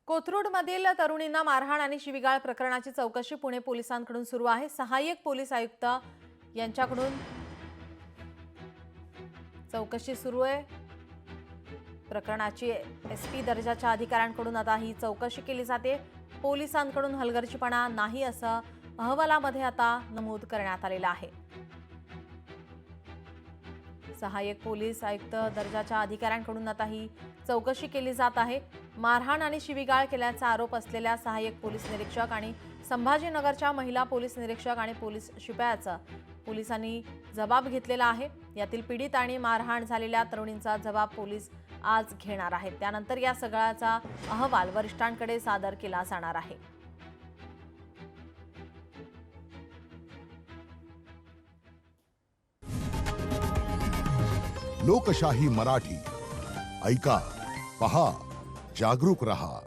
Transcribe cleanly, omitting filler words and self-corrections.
कोथरूडमधील तरुणींना मारहाण आणि शिवीगाळ प्रकरणाची चौकशी पुणे पोलिसांकडून सुरू आहे। सहाय्यक पोलीस आयुक्त यांच्याकडून चौकशी सुरू आहे। प्रकरणाची एसपी दर्जाच्या अधिकाऱ्यांकडून आता ही चौकशी केली जाते। पोलिसांकडून हलगर्जीपणा नाही असं अहवालामध्ये आता नमूद करण्यात आलेलं आहे। सहाय्यक पोलीस आयुक्त दर्जाच्या अधिकाऱ्यांकडून आता ही चौकशी केली जात आहे। मारहाण आणि शिवीगाळ केल्याचा आरोप असलेल्या सहाय्यक पोलीस निरीक्षक आणि संभाजीनगरच्या महिला पोलीस निरीक्षक आणि पोलीस शिपायाचा पोलिसांनी जबाब घेतलेला आहे। यातील पीडित आणि मारहाण झालेल्या तरुणींचा जबाब पोलीस आज घेणार आहेत। त्यानंतर या सगळ्याचा अहवाल वरिष्ठांकडे सादर केला जाणार आहे। लोकशाही मराठी ऐका, पहा, जागरूक रहा।